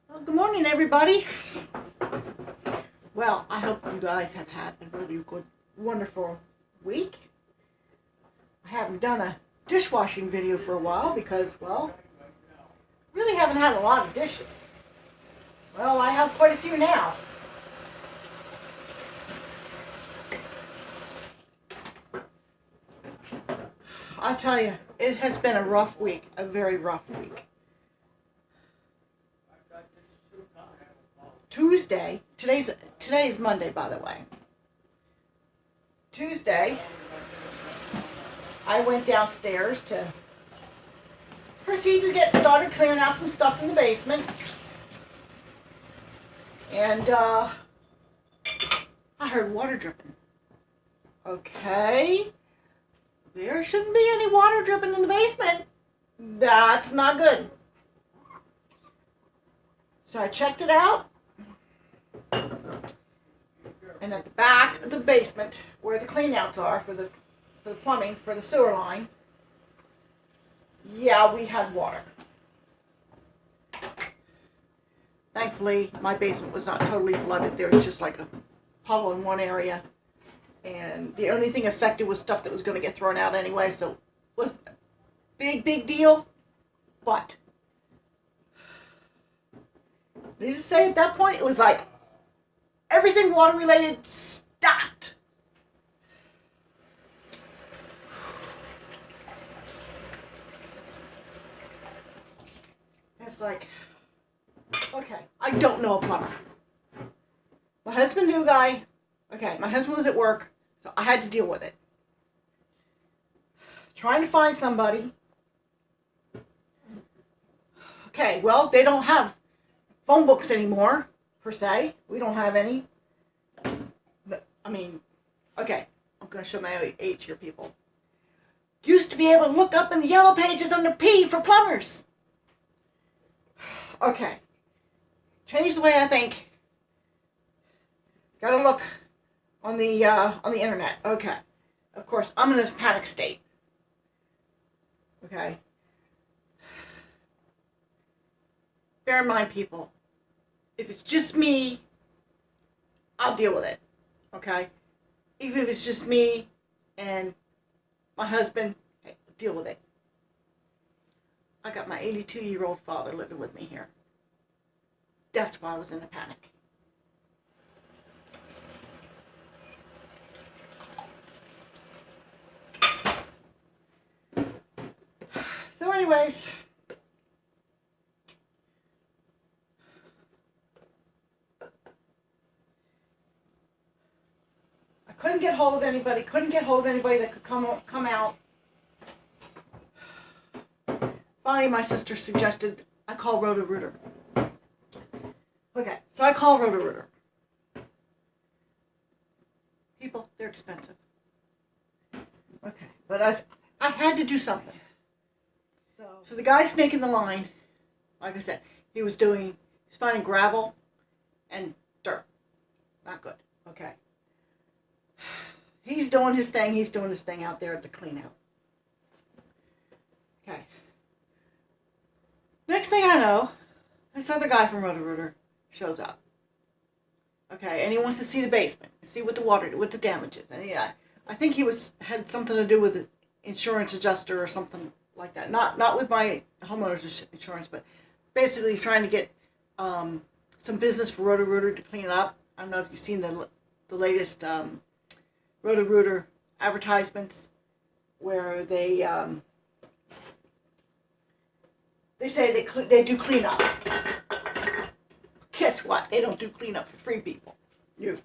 Well, good morning, everybody. Well, I hope you guys have had a really good, wonderful week. I haven't done a dishwashing video for a while because, well, really haven't had a lot of dishes. Well, I have quite a few now. I tell you, it has been a rough week, a very rough week. Tuesday, today is Monday, by the way. Tuesday, I went downstairs to proceed to get started clearing out some stuff in the basement. And I heard water dripping. Okay, there shouldn't be any water dripping in the basement. That's not good. So I checked it out. And at the back of the basement, where the cleanouts are for the plumbing, for the sewer line, yeah, we had water. Thankfully, my basement was not totally flooded. There was just like a puddle in one area. And the only thing affected was stuff that was going to get thrown out anyway, so it wasn't a big deal. But, needless to say, at that point, it was like everything water related stopped. It's like, okay, I don't know a plumber. My husband knew a guy. Okay, my husband was at work, so I had to deal with it. Trying to find somebody. Okay, well, they don't have phone books anymore, per se. We don't have any. But, I mean, okay, I'm going to show my age here, people. Used to be able to look up in the yellow pages under P for plumbers. Okay. Change the way I think. Gotta look on the internet. Okay. Of course, I'm in a panic state. Okay. Bear in mind, people, if it's just me, I'll deal with it. Okay? Even if it's just me and my husband, hey, deal with it. I got my 82-year-old father living with me here. That's why I was in a panic. So anyways, I couldn't get hold of anybody that could come out. Finally, my sister suggested I call Roto-Rooter. Okay, so I call Roto-Rooter. People, they're expensive. Okay, but I had to do something. So the guy snaking the line, like I said, he's finding gravel and dirt. Not good. Okay. He's doing his thing out there at the clean out. Okay. Next thing I know, this other guy from Roto-Rooter shows up. Okay, and he wants to see the basement, see what the damage is. And I think he had something to do with the insurance adjuster or something like that. Not with my homeowner's insurance, but basically he's trying to get some business for Roto-Rooter to clean it up. I don't know if you've seen the latest Roto-Rooter advertisements where they say they do cleanup. Guess what? They don't do cleanup for free, people. No.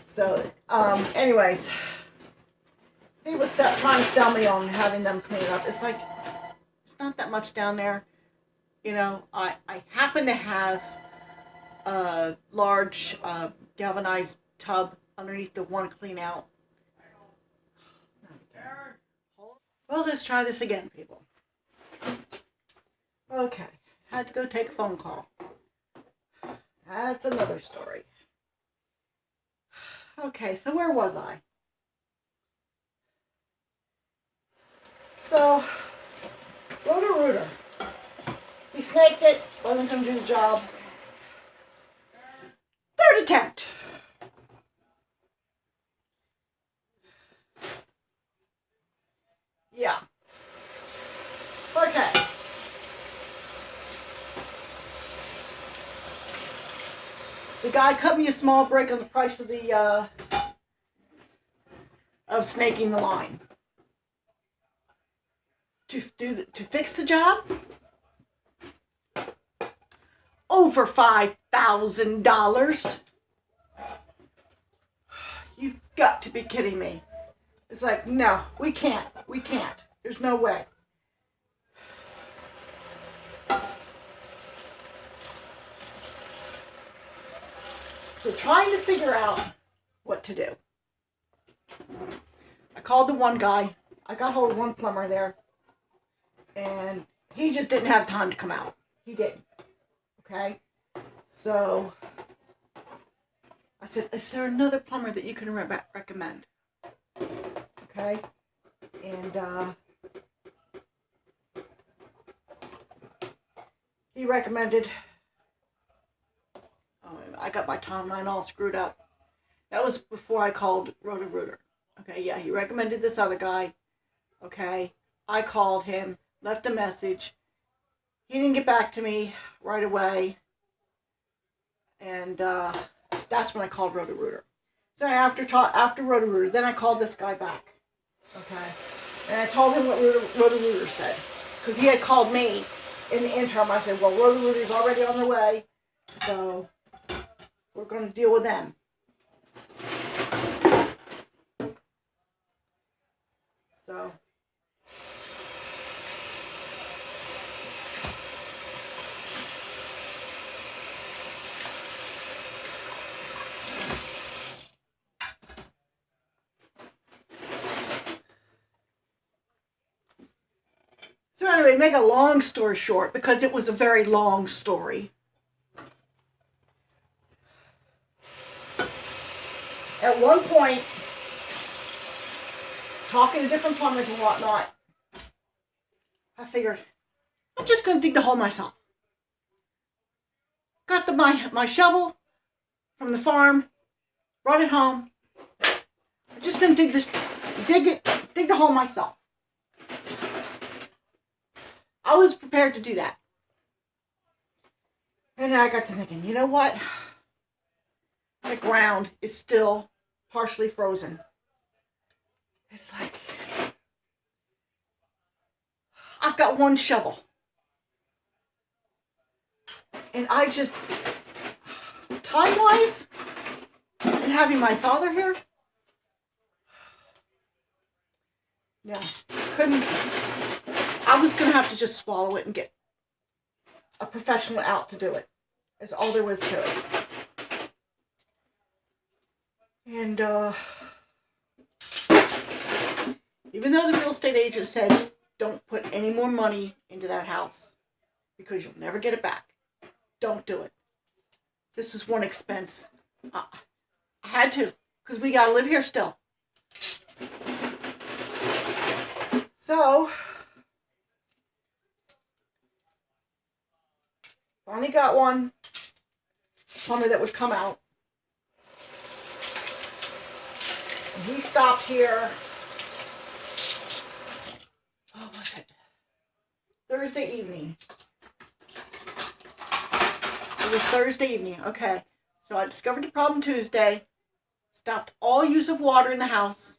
So, anyways, he was trying to sell me on having them clean it up. It's like, it's not that much down there. You know, I happen to have a large galvanized tub underneath the one clean out. Well, let's try this again, people. Okay, had to go take a phone call. That's another story. Okay, so where was I? So, Roto-Rooter. He snaked it, wasn't going to do the job. Third attempt. Yeah. Okay. The guy cut me a small break on the price of the of snaking the line. To fix the job, over $5,000. You've got to be kidding me. It's like, no, we can't. We can't. There's no way. So trying to figure out what to do. I called the one guy. I got hold of one plumber there. And he just didn't have time to come out. He didn't. Okay? So I said, is there another plumber that you can recommend? Okay? And he recommended, I got my timeline all screwed up. That was before I called Roto-Rooter. Okay, yeah, he recommended this other guy. Okay, I called him, left a message. He didn't get back to me right away. And that's when I called Roto-Rooter. So after Roto-Rooter, then I called this guy back. Okay, and I told him what Roto-Rooter said. Because he had called me in the interim. I said, well, Roto-Rooter's already on their way. So we're going to deal with them. So anyway, make a long story short, because it was a very long story. At one point, talking to different plumbers and whatnot, I figured, I'm just going to dig the hole myself. Got my shovel from the farm, brought it home. I'm just going to dig the hole myself. I was prepared to do that. And then I got to thinking, you know what? The ground is still partially frozen. It's like, I've got one shovel. And I just, time-wise, and having my father here, no, couldn't. I was going to have to just swallow it and get a professional out to do it. That's all there was to it. And even though the real estate agent said, don't put any more money into that house because you'll never get it back. Don't do it. This is one expense. I had to, because we got to live here still. So finally got one plumber that would come out. And he stopped here. Oh, what's it? Thursday evening. It was Thursday evening. Okay. So I discovered the problem Tuesday. Stopped all use of water in the house.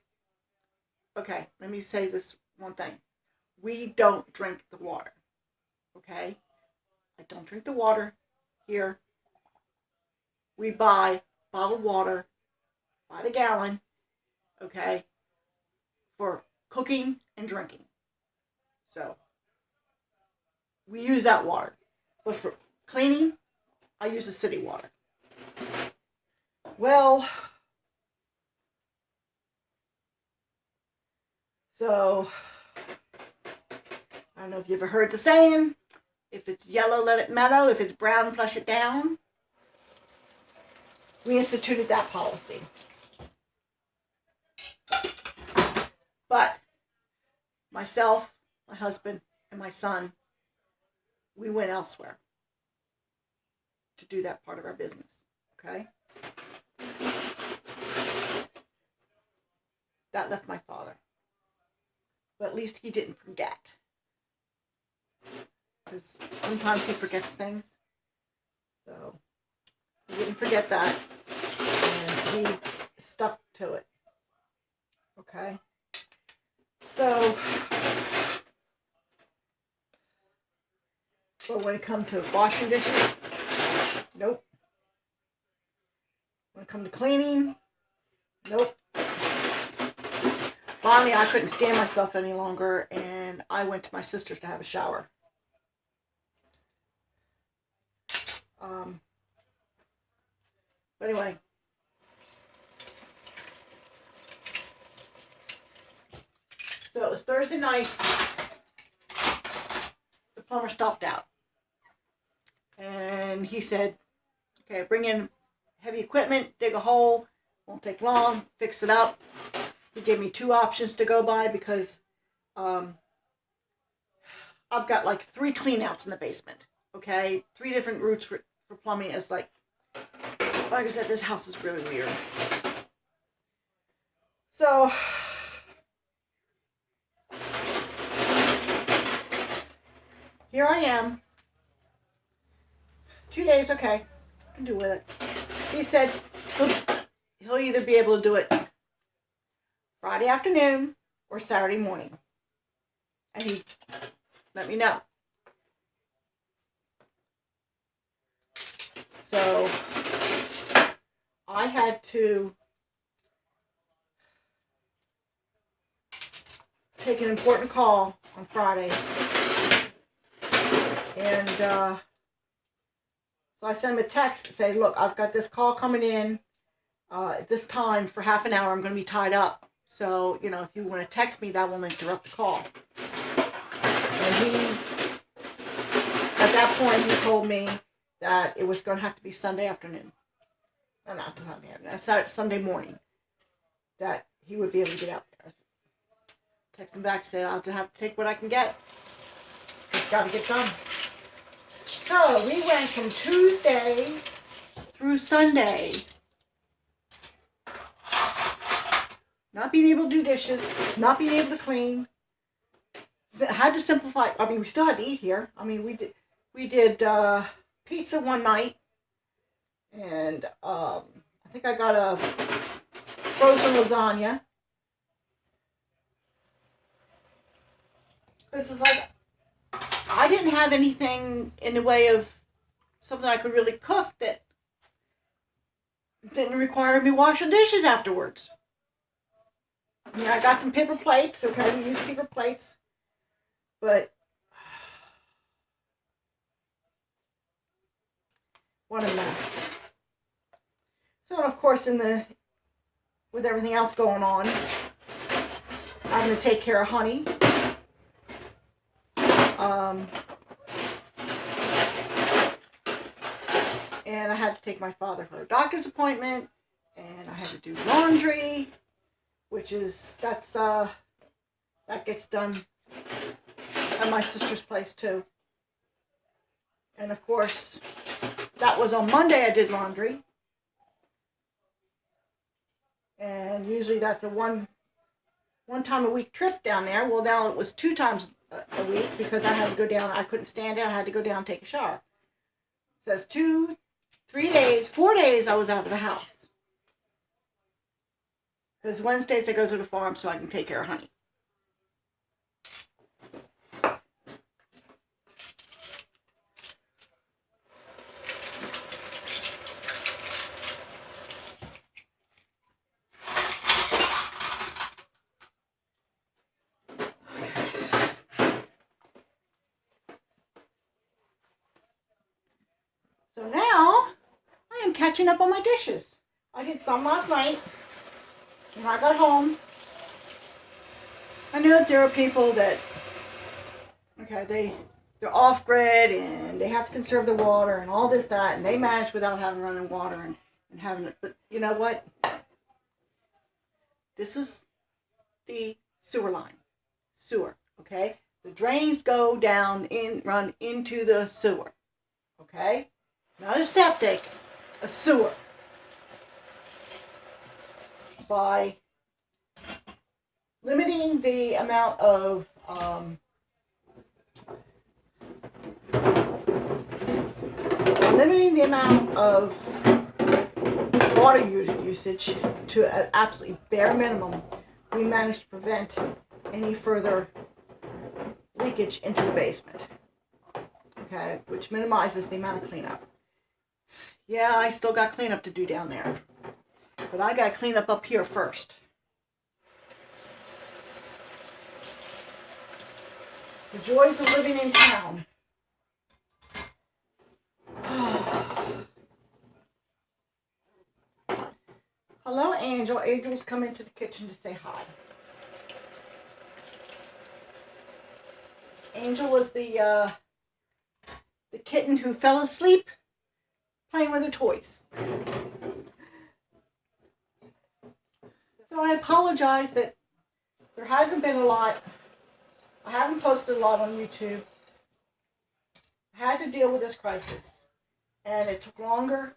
Okay, let me say this one thing. We don't drink the water. Okay? I don't drink the water here. We buy bottled water by the gallon, okay, for cooking and drinking. So, we use that water. But for cleaning, I use the city water. Well, so, I don't know if you ever heard the saying, if it's yellow, let it mellow. If it's brown, flush it down. We instituted that policy. But myself, my husband, and my son, we went elsewhere to do that part of our business. Okay? That left my father. But at least he didn't forget. Because sometimes he forgets things. So he didn't forget that. And he stuck to it. Okay? So when it comes to washing dishes, nope. When it comes to cleaning, nope. Finally, I couldn't stand myself any longer, and I went to my sister's to have a shower. But anyway, so it was Thursday night. The plumber stopped out, and he said, "Okay, bring in heavy equipment, dig a hole. Won't take long. Fix it up." He gave me 2 options to go by because I've got like 3 cleanouts in the basement. Okay, 3 different routes for plumbing. It's like I said, this house is really weird. So here I am. 2 days, okay, I can do with it. He said he'll either be able to do it Friday afternoon or Saturday morning. And he let me know. So I had to take an important call on Friday. And so I sent him a text to say, look, I've got this call coming in at this time for half an hour. I'm going to be tied up. So, if you want to text me, that won't interrupt the call. And at that point, he told me that it was going to have to be Sunday afternoon. No, not Sunday afternoon. That's Sunday morning. That he would be able to get out there. Text him back, said, I'll just have to take what I can get. It's got to get done. So, we went from Tuesday through Sunday not being able to do dishes, not being able to clean. Had to simplify. I mean, we still had to eat here. I mean, we did pizza one night, and I think I got a frozen lasagna. This is like, I didn't have anything in the way of something I could really cook that didn't require me washing dishes afterwards. Yeah, I got some paper plates. Okay, we use paper plates, but what a mess. So, of course, with everything else going on, I'm going to take care of Honey. And I had to take my father for a doctor's appointment, and I had to do laundry, which is, that gets done at my sister's place too. And of course, that was on Monday I did laundry. And usually that's a one time a week trip down there. Well, now it was 2 times a week because I had to go down. I couldn't stand down. I had to go down and take a shower. So it's 2, 3 days, 4 days I was out of the house. Because Wednesdays I go to the farm so I can take care of Honey. So now I am catching up on my dishes. I did some last night. When I got home, I know that there are people that, okay, they're off-grid and they have to conserve the water and all this, that, and they manage without having running water and having it. But you know what? This was the sewer line. Sewer, okay? The drains go down run into the sewer. Okay? Not a septic, a sewer. By limiting the amount of water usage to an absolutely bare minimum, we managed to prevent any further leakage into the basement. Okay, which minimizes the amount of cleanup. Yeah, I still got cleanup to do down there, but I got clean up here first. The joys of living in town. Hello, Angel. Angel's come into the kitchen to say hi. Angel was the kitten who fell asleep playing with her toys. So I apologize that there hasn't been a lot. I haven't posted a lot on YouTube. I had to deal with this crisis, and it took longer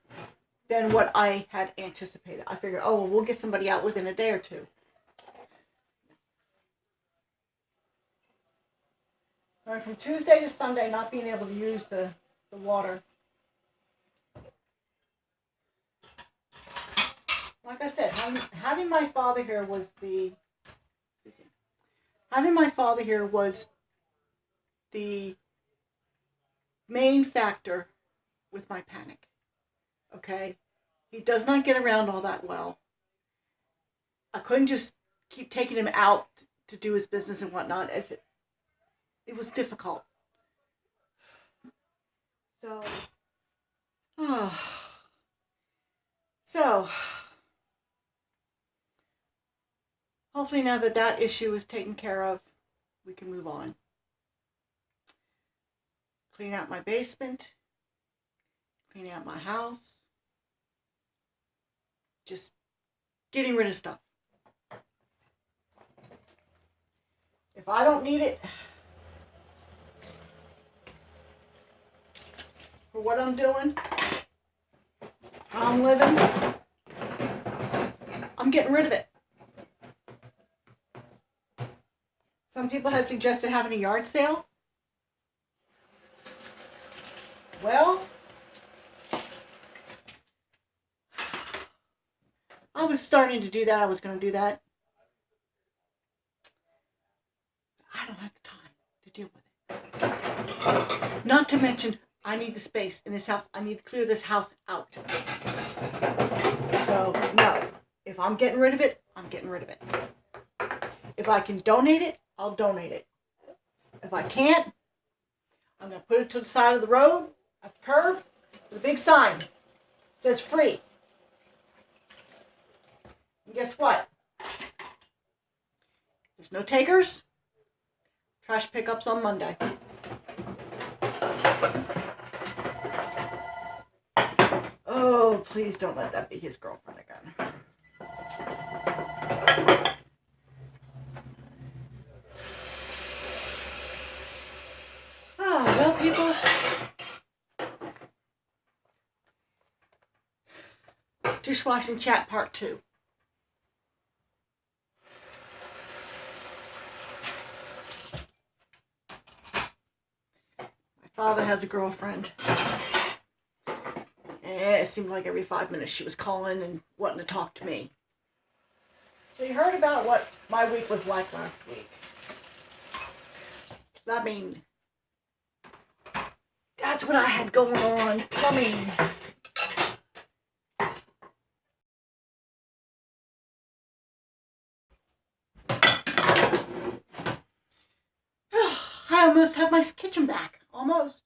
than what I had anticipated. I figured, oh, well, we'll get somebody out within a day or two. Right, from Tuesday to Sunday, not being able to use the water. Like I said, having my father here was the main factor with my panic. Okay? He does not get around all that well. I couldn't just keep taking him out to do his business and whatnot. It was difficult. So, hopefully now that issue is taken care of, we can move on. Clean out my basement, cleaning out my house, just getting rid of stuff. If I don't need it for what I'm doing, how I'm living, I'm getting rid of it. Some people have suggested having a yard sale. Well, I was starting to do that. I was going to do that. I don't have the time to deal with it. Not to mention, I need the space in this house. I need to clear this house out. So, no. If I'm getting rid of it, I'm getting rid of it. If I can donate it, I'll donate it. If I can't, I'm going to put it to the side of the road, at the curb, with a big sign. It says free. And guess what? There's no takers. Trash pickups on Monday. Oh, please don't let that be his girlfriend again. Well, people. Dishwashing chat part 2. My father has a girlfriend. It seemed like every 5 minutes she was calling and wanting to talk to me. So you heard about what my week was like last week. I mean, that's what I had going on. Plumbing. I almost have my kitchen back. Almost.